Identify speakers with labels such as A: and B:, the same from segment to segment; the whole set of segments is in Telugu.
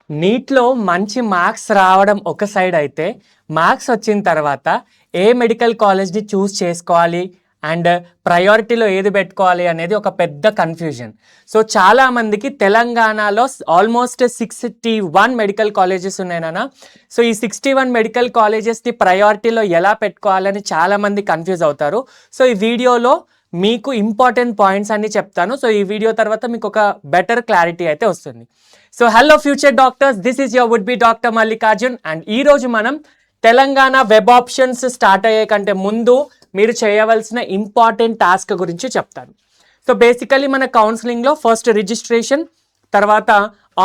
A: నీట్‌లో మంచి మార్క్స్ రావడం ఒక సైడ్ అయితే, మార్క్స్ వచ్చిన తర్వాత ఏ మెడికల్ కాలేజ్‌ని చూజ్ చేసుకోవాలి అండ్ ప్రయారిటీలో ఏది పెట్టుకోవాలి అనేది ఒక పెద్ద కన్‌ఫ్యూజన్. సో, చాలామందికి తెలంగాణలో ఆల్మోస్ట్ 61 మెడికల్ కాలేజెస్ ఉన్నాయి నాన్న. సో, ఈ 61 మెడికల్ కాలేజెస్‌ని ప్రయారిటీలో ఎలా పెట్టుకోవాలని చాలామంది కన్‌ఫ్యూజ్ అవుతారు. సో, ఈ వీడియోలో మీకు ఇంపార్టెంట్ పాయింట్స్ అన్ని చెప్తాను. సో, ఈ వీడియో తర్వాత మీకు ఒక బెటర్ క్లారిటీ అయితే వస్తుంది. So hello future doctors, this is your would be doctor Mallikarjun and ఈ రోజు మనం తెలంగాణ వెబ్ ఆప్షన్స్ స్టార్ట్ అయ్యే కంటే ముందు మీరు చేయవలసిన ఇంపార్టెంట్ టాస్క్ గురించి చెప్తాను. సో బేసికలీ మన కౌన్సిలింగ్లో ఫస్ట్ రిజిస్ట్రేషన్, తర్వాత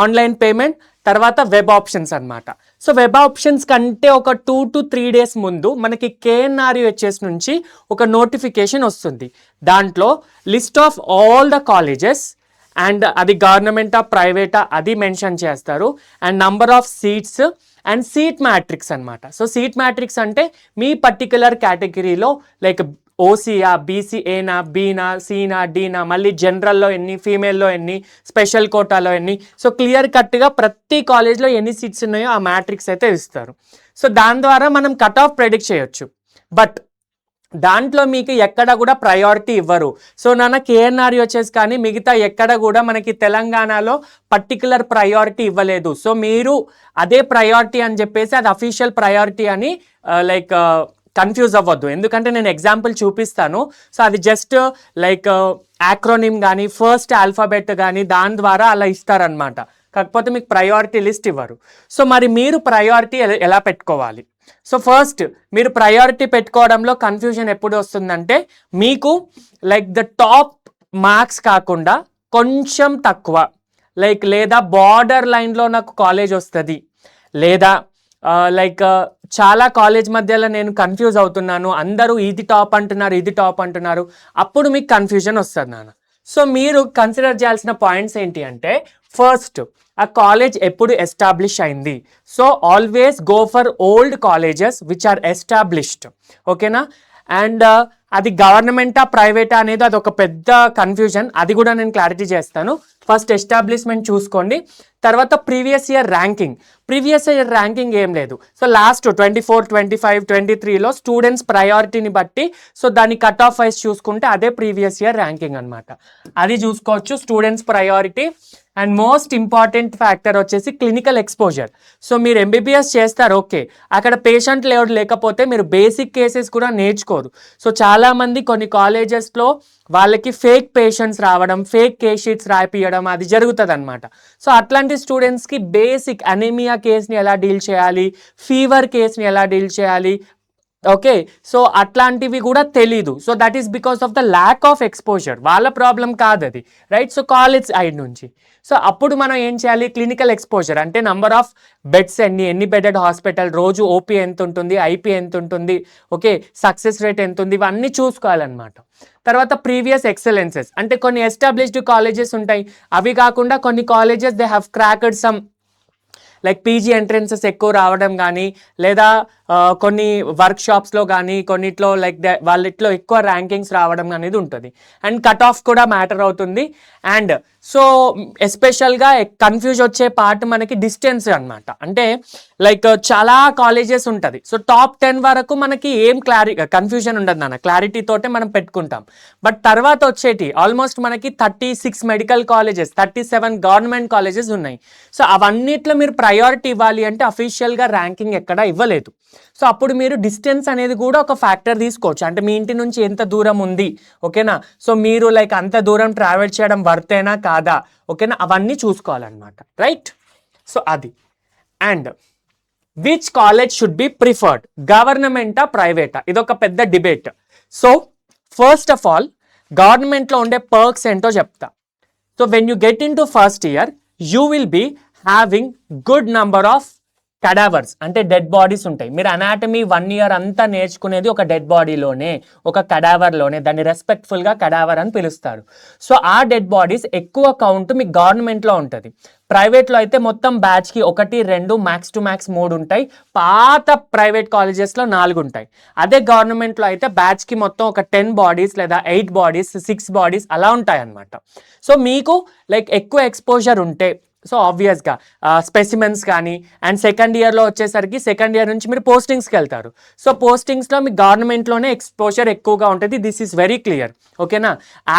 A: ఆన్లైన్ పేమెంట్, తర్వాత వెబ్ ఆప్షన్స్ అన్నమాట. సో వెబ్ ఆప్షన్స్ కంటే ఒక 2 to 3 డేస్ ముందు మనకి KNRUHS నుంచి ఒక నోటిఫికేషన్ వస్తుంది. దాంట్లో list of all the colleges and అది గవర్నమెంటా ప్రైవేటా అది మెన్షన్ చేస్తారు and number of seats and seat matrix అనమాట. సో సీట్ మ్యాట్రిక్స్ అంటే మీ పర్టిక్యులర్ కేటగిరీలో లైక్ ఓసీయా, బీసీఏనా, బీనా, సీనా, డీనా, మళ్ళీ జనరల్లో ఎన్ని, ఫీమేల్లో ఎన్ని, స్పెషల్ కోటాలో ఎన్ని, సో క్లియర్ కట్గా ప్రతి కాలేజ్లో ఎన్ని సీట్స్ ఉన్నాయో ఆ మ్యాట్రిక్స్ అయితే ఇస్తారు. సో దాని ద్వారా మనం కట్ ఆఫ్ ప్రెడిక్ట్ చేయొచ్చు. బట్ దాంట్లో మీకు ఎక్కడ కూడా ప్రయారిటీ ఇవ్వరు. సో నాన్న KNRUHS కానీ మిగతా ఎక్కడ కూడా మనకి తెలంగాణలో పర్టికులర్ ప్రయారిటీ ఇవ్వలేదు. సో మీరు అదే ప్రయారిటీ అని చెప్పేసి అది అఫీషియల్ ప్రయారిటీ అని కన్ఫ్యూజ్ అవ్వద్దు. ఎందుకంటే నేను ఎగ్జాంపుల్ చూపిస్తాను. సో అది జస్ట్ యాక్రోనిమ్ కానీ ఫస్ట్ ఆల్ఫాబెట్ కానీ దాని ద్వారా అలా ఇస్తారనమాట. కాకపోతే మీకు ప్రయారిటీ లిస్ట్ ఇవ్వరు. సో మరి మీరు ప్రయారిటీ ఎలా పెట్టుకోవాలి? సో ఫస్ట్ మీరు ప్రయారిటీ పెట్టుకోవడంలో కన్ఫ్యూజన్ ఎప్పుడు వస్తుందంటే, మీకు ద టాప్ మార్క్స్ కాకుండా కొంచెం తక్కువ లేదా బార్డర్ లైన్లో నాకు కాలేజ్ వస్తుంది, లేదా చాలా కాలేజ్ మధ్యలో నేను కన్ఫ్యూజ్ అవుతున్నాను, అందరూ ఇది టాప్ అంటున్నారు ఇది టాప్ అంటున్నారు, అప్పుడు మీకు కన్ఫ్యూజన్ వస్తుంది నాన్న. సో మీరు కన్సిడర్ చేయాల్సిన పాయింట్స్ ఏంటి అంటే, ఫస్ట్ ఆ కాలేజ్ ఎప్పుడు ఎస్టాబ్లిష్ అయింది. So always go for old colleges which are established, ఓకేనా. అండ్ అది గవర్నమెంటా ప్రైవేటా అనేది అది ఒక పెద్ద కన్ఫ్యూజన్, అది కూడా నేను క్లారిటీ చేస్తాను. ఫస్ట్ ఎస్టాబ్లిష్మెంట్ చూసుకోండి, తర్వాత ప్రీవియస్ ఇయర్ ర్యాంకింగ్ ఏం లేదు. సో లాస్ట్ 24, 25, 23లో స్టూడెంట్స్ ప్రయారిటీని బట్టి సో దాని కట్ ఆఫ్ వైజ్ చూసుకుంటే అదే ప్రీవియస్ ఇయర్ ర్యాంకింగ్ అనమాట, అది చూసుకోవచ్చు students priority. And most important factor వచ్చేసి క్లినికల్ ఎక్స్పోజర్. సో మీరు MBBS చేస్తారు, ఓకే, అక్కడ పేషెంట్ లేకపోతే మీరు బేసిక్ కేసెస్ కూడా నేర్చుకోరు. సో చాలామంది కొన్ని కాలేజెస్లో వాళ్ళకి ఫేక్ పేషెంట్స్ రావడం, ఫేక్ కేస్ షీట్స్ రాయిపియడం అది జరుగుతుంది అనమాట. సో అట్లాంటి స్టూడెంట్స్కి బేసిక్ అనీమియా కేస్ని ఎలా డీల్ చేయాలి, ఫీవర్ కేస్ని ఎలా డీల్ చేయాలి, ఓకే, సో అట్లాంటివి కూడా తెలీదు. So that is because of the lack of exposure, వాళ్ళ ప్రాబ్లం కాదు అది, రైట్. సో కాలేజ్ సైడ్ నుంచి సో అప్పుడు మనం ఏం చేయాలి, క్లినికల్ ఎక్స్పోజర్ అంటే నంబర్ ఆఫ్ బెడ్స్ ఎన్ని బెడెడ్ హాస్పిటల్, రోజు OP ఎంత ఉంటుంది, IP ఎంత ఉంటుంది, ఓకే, సక్సెస్ రేట్ ఎంత ఉంది, ఇవన్నీ చూసుకోవాలన్నమాట. తర్వాత ప్రీవియస్ ఎక్సలెన్సెస్ అంటే కొన్ని ఎస్టాబ్లిష్డ్ కాలేజెస్ ఉంటాయి, అవి కాకుండా కొన్ని colleges they have cracked some PG entrances ఎక్కువ రావడం కానీ, లేదా కొన్ని వర్క్షాప్స్లో కానీ కొన్నిట్లో వాళ్ళిట్లో ఎక్కువ ర్యాంకింగ్స్ రావడం అనేది ఉంటుంది. అండ్ కట్ ఆఫ్ కూడా మ్యాటర్ అవుతుంది. అండ్ సో ఎస్పెషల్గా కన్ఫ్యూజ్ వచ్చే పార్ట్ మనకి డిస్టెన్స్ అనమాట. అంటే చాలా కాలేజెస్ ఉంటుంది. సో టాప్ 10 వరకు మనకి ఏం కన్ఫ్యూజన్ ఉండదు నాన్న, క్లారిటీ తోటే మనం పెట్టుకుంటాం. బట్ తర్వాత వచ్చేటి ఆల్మోస్ట్ మనకి 36 మెడికల్ కాలేజెస్, 37 గవర్నమెంట్ కాలేజెస్ ఉన్నాయి. సో అవన్నిట్లో మీరు ప్రయారిటీ ఇవ్వాలి అంటే అఫీషియల్గా ర్యాంకింగ్ ఎక్కడ ఇవ్వలేదు. సో అప్పుడు మీరు డిస్టెన్స్ అనేది కూడా ఒక ఫ్యాక్టర్ తీసుకోవచ్చు. అంటే మీ ఇంటి నుంచి ఎంత దూరం ఉంది, ఓకేనా. సో మీరు అంత దూరం ట్రావెల్ చేయడం వర్తేనా కాదా, ఓకేనా, అవన్నీ చూసుకోవాలన్నమాట, రైట్. సో అది. And which college should be preferred, గవర్నమెంటా ప్రైవేటా, ఇదొక పెద్ద debate. So first of all గవర్నమెంట్లో ఉండే పర్క్స్ ఏంటో చెప్తా. So when you get into first year you will be having good number of cadavers అంటే డెడ్ బాడీస్ ఉంటాయి. మీరు అనాటమీ 1 year అంతా నేర్చుకునేది ఒక డెడ్ బాడీలోనే, ఒక కడావర్లోనే, దాన్ని రెస్పెక్ట్ఫుల్గా కడావర్ అని పిలుస్తారు. సో ఆ డెడ్ బాడీస్ ఎక్కువ కౌంట్ మీకు గవర్నమెంట్లో ఉంటుంది. ప్రైవేట్లో అయితే మొత్తం బ్యాచ్కి 1, 2 మ్యాక్స్ టు మ్యాక్స్ 3 ఉంటాయి. పాత ప్రైవేట్ కాలేజెస్లో 4 ఉంటాయి. అదే గవర్నమెంట్లో అయితే బ్యాచ్కి మొత్తం ఒక 10 బాడీస్ లేదా 8 బాడీస్, 6 బాడీస్ అలా ఉంటాయి అన్నమాట. సో మీకు ఎక్కువ ఎక్స్పోజర్ ఉంటే సో ఆబ్వియస్గా స్పెసిమెన్స్ కానీ, అండ్ సెకండ్ ఇయర్లో వచ్చేసరికి సెకండ్ ఇయర్ నుంచి మీరు పోస్టింగ్స్కి వెళ్తారు. సో పోస్టింగ్స్లో మీకు గవర్నమెంట్లోనే ఎక్స్పోజర్ ఎక్కువగా ఉంటుంది. This is very clear. ఓకేనా?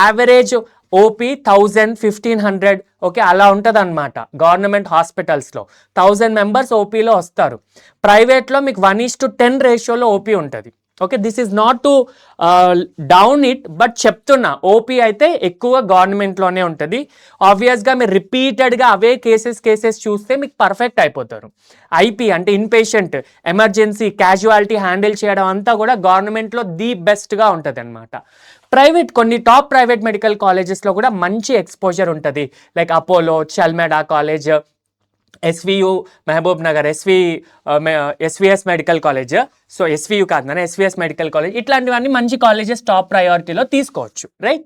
A: యావరేజ్ ఓపీ 1000-1500 ఓకే అలా ఉంటుంది అనమాట. గవర్నమెంట్ హాస్పిటల్స్లో 1000 మెంబర్స్ ఓపీలో వస్తారు. ప్రైవేట్లో మీకు 1:10 రేషియోలో ఓపీ ఉంటుంది. Okay, this is not to down it, but చెప్తున్నా ఓపీ అయితే ఎక్కువ గవర్నమెంట్లోనే ఉంటుంది. ఆబ్వియస్గా మీరు రిపీటెడ్గా అవే కేసెస్ చూస్తే మీకు పర్ఫెక్ట్ అయిపోతారు. ఐపీ అంటే ఇన్పేషెంట్, ఎమర్జెన్సీ, క్యాజువాలిటీ హ్యాండిల్ చేయడం అంతా కూడా గవర్నమెంట్లో ది బెస్ట్గా ఉంటుంది అనమాట. ప్రైవేట్ కొన్ని టాప్ ప్రైవేట్ మెడికల్ కాలేజెస్లో కూడా మంచి ఎక్స్పోజర్ ఉంటుంది. Like Apollo, Chalmeda college, SVU Mahbubnagar, SVS medical college, so SVU కాదు నాన్న, ఎస్విఎస్ మెడికల్ కాలేజ్, ఇట్లాంటివన్నీ మంచి కాలేజెస్ టాప్ ప్రయారిటీలో తీసుకోవచ్చు. రైట్?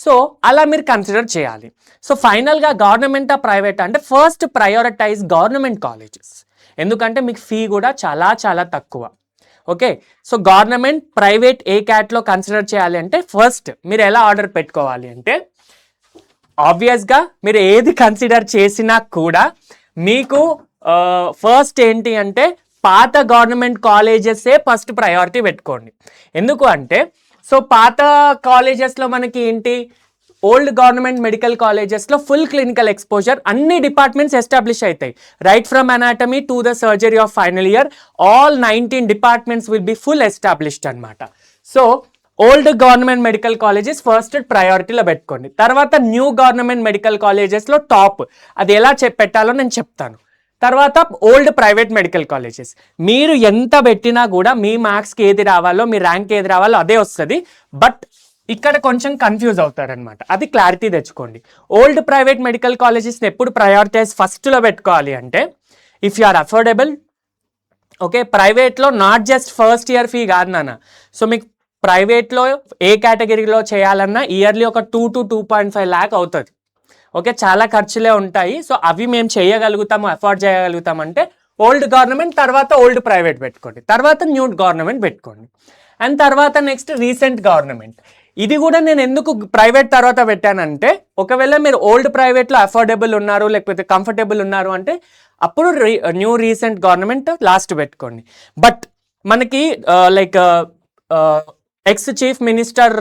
A: సో అలా మీరు కన్సిడర్ చేయాలి. సో ఫైనల్గా గవర్నమెంటా ప్రైవేట్ అంటే ఫస్ట్ ప్రయారిటైజ్ గవర్నమెంట్ కాలేజెస్, ఎందుకంటే మీకు ఫీ కూడా చాలా చాలా తక్కువ. ఓకే, సో గవర్నమెంట్ ప్రైవేట్ ఏ క్యాట్లో కన్సిడర్ చేయాలి అంటే ఫస్ట్ మీరు ఎలా ఆర్డర్ పెట్టుకోవాలి అంటే, ఆబ్వియస్గా మీరు ఏది కన్సిడర్ చేసినా కూడా మీకు ఫస్ట్ ఏంటి అంటే పాత గవర్నమెంట్ కాలేజెసే ఫస్ట్ ప్రయారిటీ పెట్టుకోండి. ఎందుకు అంటే సో పాత కాలేజెస్లో మనకి ఏంటి, ఓల్డ్ గవర్నమెంట్ మెడికల్ కాలేజెస్లో ఫుల్ క్లినికల్ ఎక్స్పోజర్, అన్ని డిపార్ట్మెంట్స్ ఎస్టాబ్లిష్ అవుతాయి. Right from anatomy to the surgery of final year, all 19 departments will be full established అనమాట. So old government medical colleges first ప్రయారిటీలో పెట్టుకోండి. తర్వాత న్యూ గవర్నమెంట్ మెడికల్ కాలేజెస్లో టాప్, అది ఎలా పెట్టాలో నేను చెప్తాను. తర్వాత ఓల్డ్ ప్రైవేట్ మెడికల్ కాలేజెస్, మీరు ఎంత పెట్టినా కూడా మీ మార్క్స్కి ఏది రావాలో, మీ ర్యాంక్ ఏది రావాలో అదే వస్తుంది. బట్ ఇక్కడ కొంచెం కన్ఫ్యూజ్ అవుతారనమాట, అది క్లారిటీ తెచ్చుకోండి. ఓల్డ్ ప్రైవేట్ మెడికల్ కాలేజెస్ని ఎప్పుడు ప్రయారిటైజ్ ఫస్ట్లో పెట్టుకోవాలి అంటే, if you are affordable. Okay, ప్రైవేట్లో not just first year fee కాదు నాన్న. సో మీకు ప్రైవేట్లో ఏ కేటగిరీలో చేయాలన్నా ఇయర్లీ ఒక 2 to 2.5 lakh అవుతుంది. ఓకే, చాలా ఖర్చులే ఉంటాయి. సో అవి మేము చేయగలుగుతాము, అఫోర్డ్ చేయగలుగుతాం అంటే ఓల్డ్ గవర్నమెంట్, తర్వాత ఓల్డ్ ప్రైవేట్ పెట్టుకోండి, తర్వాత న్యూ గవర్నమెంట్ పెట్టుకోండి, అండ్ తర్వాత నెక్స్ట్ రీసెంట్ గవర్నమెంట్. ఇది కూడా నేను ఎందుకు ప్రైవేట్ తర్వాత పెట్టానంటే, ఒకవేళ మీరు ఓల్డ్ ప్రైవేట్లో అఫోర్డబుల్ ఉన్నారు లేకపోతే కంఫర్టబుల్ ఉన్నారు అంటే అప్పుడు న్యూ రీసెంట్ గవర్నమెంట్ లాస్ట్ పెట్టుకోండి. బట్ మనకి లైక్ ఎక్స్ చీఫ్ మినిస్టర్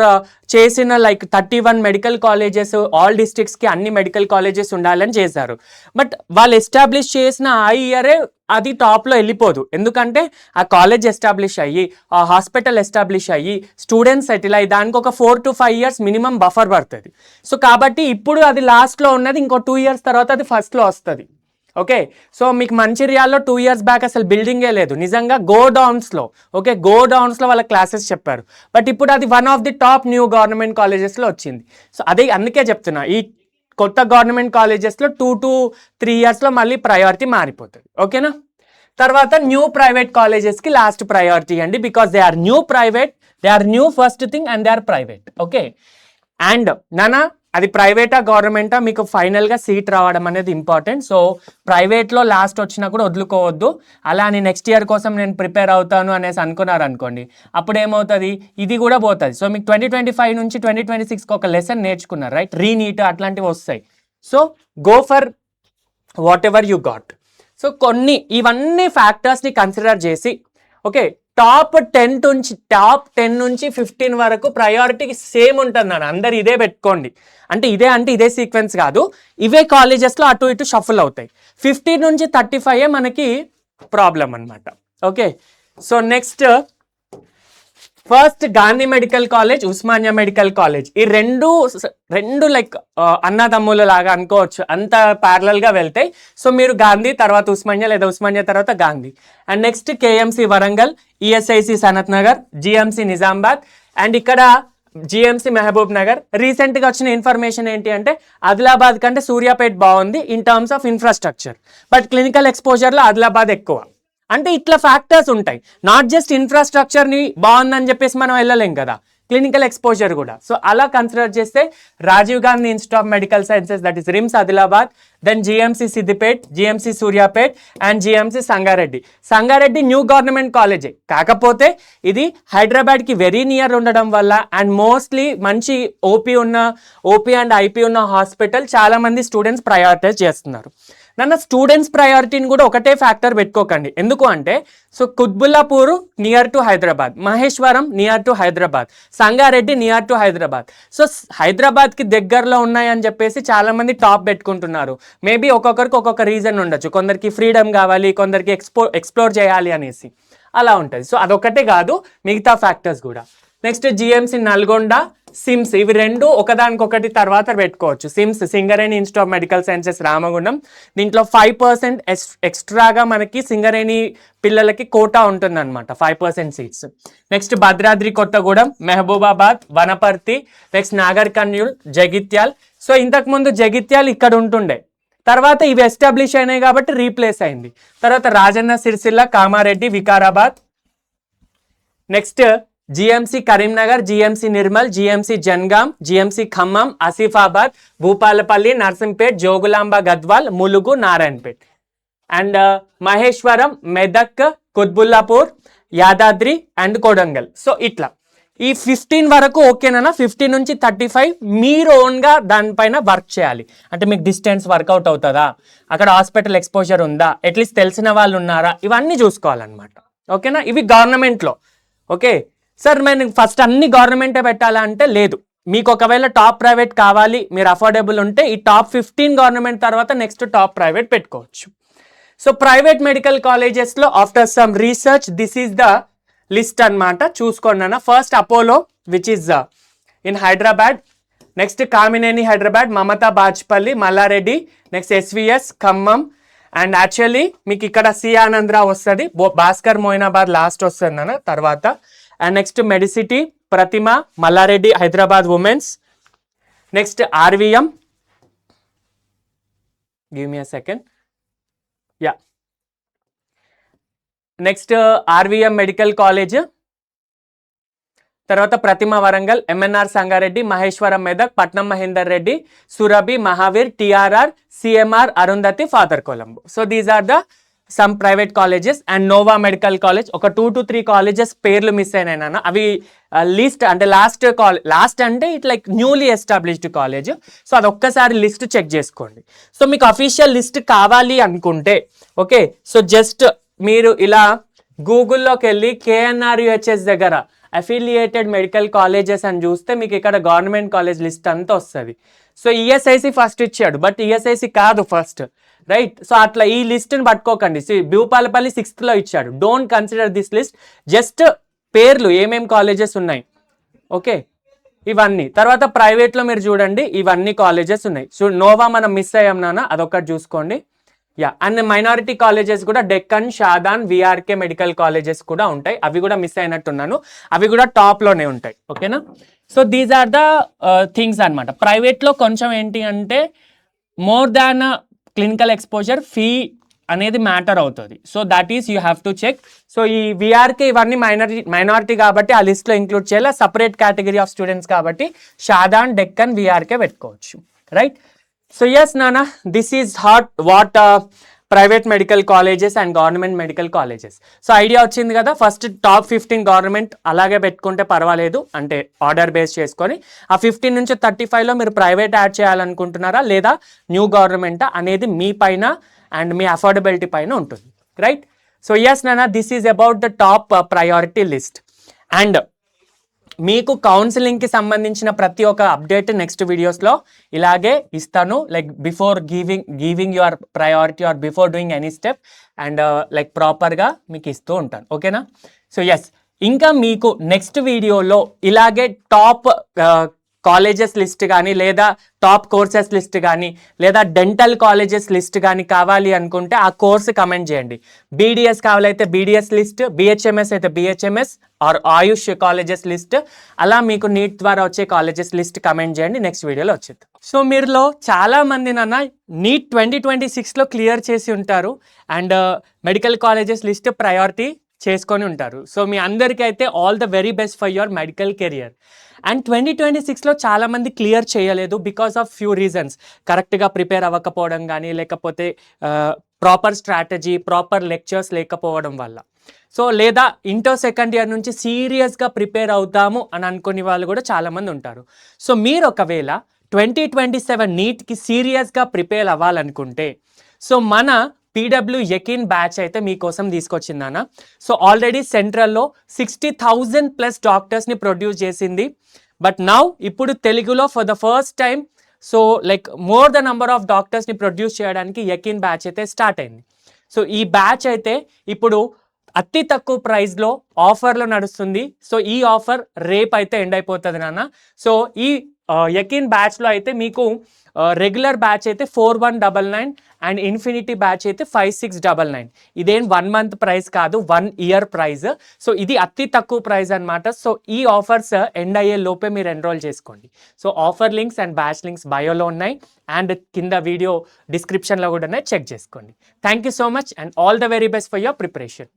A: చేసిన లైక్ 31 మెడికల్ కాలేజెస్ ఆల్ డిస్ట్రిక్ట్స్కి అన్ని మెడికల్ కాలేజెస్ ఉండాలని చేశారు. బట్ వాళ్ళు ఎస్టాబ్లిష్ చేసిన ఆ ఇయరే అది టాప్లో వెళ్ళిపోదు, ఎందుకంటే ఆ కాలేజ్ ఎస్టాబ్లిష్ అయ్యి, ఆ హాస్పిటల్ ఎస్టాబ్లిష్ అయ్యి, స్టూడెంట్స్ సెటిల్ అయ్యి, దానికి ఒక 4 to 5 years మినిమం బఫర్ పడుతుంది. సో కాబట్టి ఇప్పుడు అది లాస్ట్లో ఉన్నది, ఇంకో 2 years తర్వాత అది ఫస్ట్లో వస్తుంది. ఓకే, సో మీకు మంచిర్యాలలో 2 years బ్యాక్ అసలు బిల్డింగే లేదు, నిజంగా గోడౌన్స్లో. ఓకే, గోడౌన్స్లో వాళ్ళ క్లాసెస్ చెప్పారు. బట్ ఇప్పుడు అది one of the top new government కాలేజెస్లో వచ్చింది. సో అదే అందుకే చెప్తున్నా, ఈ కొత్త గవర్నమెంట్ కాలేజెస్లో 2 to 3 yearsలో మళ్ళీ ప్రయారిటీ మారిపోతుంది. ఓకేనా? తర్వాత న్యూ ప్రైవేట్ కాలేజెస్కి లాస్ట్ ప్రయారిటీ అండి, because they are new private, they are new first thing and they are private. Okay, and నానా అది ప్రైవేటా గవర్నమెంటా మీకు ఫైనల్గా సీట్ రావడం అనేది ఇంపార్టెంట్. సో ప్రైవేట్లో లాస్ట్ వచ్చినా కూడా వదులుకోవద్దు. అలా అని నెక్స్ట్ ఇయర్ కోసం నేను ప్రిపేర్ అవుతాను అనేసి అనుకున్నారు అనుకోండి, అప్పుడు ఏమవుతుంది, ఇది కూడా పోతుంది. సో మీకు 2025 నుంచి 2026కి ఒక లెసన్ నేర్చుకున్నారు, రైట్? రీనీట్ అట్లాంటివి వస్తాయి. So go for what ever you got. So ఇవన్నీ ఫ్యాక్టర్స్ని కన్సిడర్ చేసి, ఓకే, టాప్ 10 నుంచి 15 వరకు ప్రయారిటీ సేమ్ ఉంటుంది నాన్న, అందరు ఇదే పెట్టుకోండి. అంటే ఇదే సీక్వెన్స్ కాదు, ఇవే కాలేజెస్లో అటు ఇటు షఫుల్ అవుతాయి. 15 నుంచి 35 మనకి ప్రాబ్లం అనమాట. Okay, so next first Gandhi medical college, Osmania medical college, ఈ రెండు లైక్ అన్నదమ్ముల లాగా అనుకోవచ్చు, అంత ప్యారలల్గా వెళ్తాయి. సో మీరు గాంధీ తర్వాత ఉస్మానియా, లేదా ఉస్మానియా తర్వాత Gandhi. And next KMC Warangal, ESIC Sanath Nagar, GMC Nizamabad, and ఇక్కడ జిఎంసి మహబూబ్ నగర్. రీసెంట్గా వచ్చిన ఇన్ఫర్మేషన్ ఏంటి అంటే ఆదిలాబాద్ కంటే సూర్యాపేట్ బాగుంది in terms of infrastructure, but clinical ఎక్స్పోజర్లో ఆదిలాబాద్ ఎక్కువ. అంటే ఇట్లా ఫ్యాక్టర్స్ ఉంటాయి, నాట్ జస్ట్ ఇన్ఫ్రాస్ట్రక్చర్ని బాగుందని చెప్పేసి మనం వెళ్ళలేం కదా, క్లినికల్ ఎక్స్పోజర్ కూడా. సో అలా కన్సిడర్ చేస్తే Rajiv Gandhi institute of medical sciences, that is RIMS Adilabad, then GMC Siddipet, GMC Suryapet and GMC Sangareddy new government కాలేజే, కాకపోతే ఇది హైదరాబాద్కి వెరీ నియర్ ఉండడం వల్ల అండ్ మోస్ట్లీ మంచి ఓపీ అండ్ ఐపీ ఉన్న హాస్పిటల్ చాలామంది స్టూడెంట్స్ ప్రయారిటైజ్ చేస్తున్నారు. నన్ను స్టూడెంట్స్ ప్రయారిటీని కూడా ఒకటే ఫ్యాక్టర్ పెట్టుకోకండి. ఎందుకు అంటే so Qutbullapur near to Hyderabad, Maheshwaram near to Hyderabad, Sangareddy near to Hyderabad. So హైదరాబాద్కి దగ్గరలో ఉన్నాయని చెప్పేసి చాలామంది టాప్ పెట్టుకుంటున్నారు. మేబీ ఒక్కొక్కరికి ఒక్కొక్క రీజన్ ఉండొచ్చు. కొందరికి ఫ్రీడమ్ కావాలి, కొందరికి ఎక్స్ప్లోర్ చేయాలి అనేసి అలా ఉంటుంది. సో అదొకటే కాదు, మిగతా ఫ్యాక్టర్స్ కూడా. నెక్స్ట్ జిఎంసి నల్గొండ, సిమ్స్, ఇవి రెండు ఒకదానికొకటి తర్వాత పెట్టుకోవచ్చు. SIMS Singareni institute of medical sciences Ramagundam, దీంట్లో 5% ఎక్స్ట్రాగా మనకి సింగరేణి పిల్లలకి కోటా ఉంటుంది అనమాట, 5% seats. Next Bhadradri Kothagudem, Mahabubabad, Wanaparthy, next Nagar Kurnool, Jagtial. So ఇంతకుముందు జగిత్యాల్ ఇక్కడ ఉంటుండే, తర్వాత ఇవి ఎస్టాబ్లిష్ అయినాయి కాబట్టి రీప్లేస్ అయింది. తర్వాత Rajanna Sircilla, Kamareddy, Vikarabad. Next GMC Karimnagar, GMC Nirmal, GMC Jangaon, GMC Khammam, Asifabad, Bhupalpally, Narsampet, Jogulamba Gadwal, Mulugu, Narayanpet. And Maheshwaram, Medak, Quthbullapur, Yadadri and Kodangal. So ఇట్లా ఈ 15 వరకు ఓకేనా. 15 నుంచి 35 మీరు ఓన్గా దానిపైన వర్క్ చేయాలి. అంటే మీకు డిస్టెన్స్ వర్కౌట్ అవుతుందా, అక్కడ హాస్పిటల్ ఎక్స్పోజర్ ఉందా, అట్లీస్ట్ తెలిసిన వాళ్ళు ఉన్నారా, ఇవన్నీ చూసుకోవాలన్నమాట. ఓకేనా. ఇవి గవర్నమెంట్లో. ఓకే సార్ నేను ఫస్ట్ అన్ని గవర్నమెంటే పెట్టాలా అంటే లేదు. మీకు ఒకవేళ టాప్ ప్రైవేట్ కావాలి, మీరు అఫోర్డబుల్ ఉంటే ఈ టాప్ 15 గవర్నమెంట్ తర్వాత నెక్స్ట్ టాప్ ప్రైవేట్ పెట్టుకోవచ్చు. సో ప్రైవేట్ మెడికల్ కాలేజెస్లో after some research this is the list అనమాట. చూసుకోండి అన్న. First Apollo which is in Hyderabad, next Kamineni Hyderabad, Mamata Bachupally, Mallareddy, next SVS Khammam. And actually మీకు ఇక్కడ సి ఆనందరావు వస్తుంది, భాస్కర్ మోయినాబాద్ లాస్ట్ వస్తుంది అన్న తర్వాత. And next Mediciti, Prathima, Malla Reddy Hyderabad women's. Next RVM, give me a second, ya. Next RVM medical college, తర్వాత Prathima Warangal, MNR Sangareddy, Maheshwaram Medak, Patnam Mahender Reddy, Surabhi, Mahavir, TRR, CMR, Arundhati, Father Colombo. So these are the some private colleges. And Nova medical college, ఒక 2 to 3 కాలేజెస్ పేర్లు మిస్ అయినాయి నాన్న. అవి లిస్ట్ అంటే లాస్ట్ అంటే it like newly established college. So అది ఒక్కసారి లిస్ట్ చెక్ చేసుకోండి. సో మీకు అఫీషియల్ లిస్ట్ కావాలి అనుకుంటే ఓకే, సో జస్ట్ మీరు ఇలా గూగుల్లోకి వెళ్ళి KNRUHS దగ్గర అఫిలియేటెడ్ మెడికల్ కాలేజెస్ అని చూస్తే మీకు ఇక్కడ గవర్నమెంట్ కాలేజ్ లిస్ట్ అంతా వస్తుంది. సో ఈఎస్ఐసి ఫస్ట్ ఇచ్చాడు, బట్ ఈఎస్ఐసి కాదు ఫస్ట్, రైట్. సో అట్లా ఈ లిస్ట్ని పట్టుకోకండి. భూపాలపల్లి 6th లో ఇచ్చాడు. Don't consider this list, just పేర్లు ఏమేం కాలేజెస్ ఉన్నాయి ఓకే ఇవన్నీ. తర్వాత ప్రైవేట్లో మీరు చూడండి ఇవన్నీ కాలేజెస్ ఉన్నాయి. సో నోవా మనం మిస్ అయ్యాం నాన్న, అదొకటి చూసుకోండి. యా. అండ్ మైనారిటీ కాలేజెస్ కూడా Deccan, Shadan, VRK medical colleges కూడా ఉంటాయి. అవి కూడా మిస్ అయినట్టున్నాను, అవి కూడా టాప్లోనే ఉంటాయి. ఓకేనా. So these are the things అనమాట. ప్రైవేట్లో కొంచెం ఏంటి అంటే more than clinical exposure fee అనేది మ్యాటర్ అవుతుంది. So that is you have to check. సో ఈ విఆర్కే ఇవన్నీ మైనారిటీ కాబట్టి ఆ లిస్ట్లో ఇంక్లూడ్ చేయాలి. సపరేట్ కేటగిరీ ఆఫ్ స్టూడెంట్స్ కాబట్టి షాదాన్, డెక్కన్, విఆర్కే పెట్టుకోవచ్చు, రైట్. సో ఎస్ నానా, this is what private medical colleges and government medical colleges. So idea వచ్చింది కదా. ఫస్ట్ టాప్ 15 గవర్నమెంట్ అలాగే పెట్టుకుంటే పర్వాలేదు, అంటే ఆర్డర్ బేస్ చేసుకొని. ఆ 15 నుంచి 35లో మీరు ప్రైవేట్ యాడ్ చేయాలనుకుంటున్నారా లేదా న్యూ గవర్నమెంటా అనేది మీ పైన అండ్ మీ అఫోర్డబిలిటీ పైన ఉంటుంది, రైట్. సో ఎస్ నానా, this is about the top priority list. And మీకు కౌన్సిలింగ్కి సంబంధించిన ప్రతి ఒక్క అప్డేట్ నెక్స్ట్ వీడియోస్లో ఇలాగే ఇస్తాను. Like before giving your priority are before doing any step and like ప్రాపర్గా మీకు ఇస్తూ ఉంటాను. ఓకేనా. సో ఎస్, ఇంకా మీకు నెక్స్ట్ వీడియోలో ఇలాగే టాప్ కాలేజెస్ లిస్ట్ కానీ లేదా టాప్ కోర్సెస్ లిస్ట్ కానీ లేదా డెంటల్ కాలేజెస్ లిస్ట్ కానీ కావాలి అనుకుంటే ఆ కోర్సు కమెంట్ చేయండి. బీడిఎస్ కావాలైతే బీడిఎస్ లిస్ట్, బిహెచ్ఎంఎస్ అయితే BHMS or AYUSH colleges list, అలా మీకు నీట్ ద్వారా వచ్చే కాలేజెస్ లిస్ట్ కమెంట్ చేయండి. నెక్స్ట్ వీడియోలో వచ్చేది. సో మీరులో చాలా మంది నాన్న నీట్ 2026లో క్లియర్ చేసి ఉంటారు and medical colleges list priority చేసుకొని ఉంటారు. సో మీ అందరికీ అయితే all the very best for your medical career. And 2026లో చాలామంది క్లియర్ చేయలేదు బికాస్ ఆఫ్ ఫ్యూ రీజన్స్. కరెక్ట్గా ప్రిపేర్ అవ్వకపోవడం కానీ లేకపోతే ప్రాపర్ స్ట్రాటజీ, ప్రాపర్ లెక్చర్స్ లేకపోవడం వల్ల. సో లేదా ఇంటర్ సెకండ్ ఇయర్ నుంచి సీరియస్గా ప్రిపేర్ అవుతాము అని అనుకునే వాళ్ళు కూడా చాలామంది ఉంటారు. సో మీరు ఒకవేళ 2027 నీట్కి సీరియస్గా ప్రిపేర్ అవ్వాలనుకుంటే సో మన పీడబ్ల్యూ యకీన్ బ్యాచ్ అయితే మీకోసం తీసుకొచ్చిందన్న. సో ఆల్రెడీ సెంట్రల్లో 60,000+ డాక్టర్స్ని ప్రొడ్యూస్ చేసింది. బట్ నౌ ఇప్పుడు తెలుగులో for the first time so like more the number of డాక్టర్స్ని ప్రొడ్యూస్ చేయడానికి యకీన్ బ్యాచ్ అయితే స్టార్ట్ అయింది. సో ఈ బ్యాచ్ అయితే ఇప్పుడు అతి తక్కువ ప్రైస్లో ఆఫర్లో నడుస్తుంది. సో ఈ ఆఫర్ రేపు అయితే ఎండ్ అయిపోతుంది నాన్న. సో ఈ యకీన్ బ్యాచ్లో అయితే మీకు రెగ్యులర్ బ్యాచ్ అయితే 4199 అండ్ ఇన్ఫినిటీ బ్యాచ్ అయితే 5699. ఇదేం 1 month ప్రైస్ కాదు, 1 year ప్రైస్. సో ఇది అతి తక్కువ ప్రైస్ అనమాట. సో ఈ ఆఫర్స్ ఎండ్ అయ్యే లోపే మీరు ఎన్రోల్ చేసుకోండి. So offer links and batch links బయోలో ఉన్నాయి అండ్ కింద వీడియో డిస్క్రిప్షన్లో కూడా ఉన్నాయి, చెక్ చేసుకోండి. Thank you so much and all the very best for your preparation.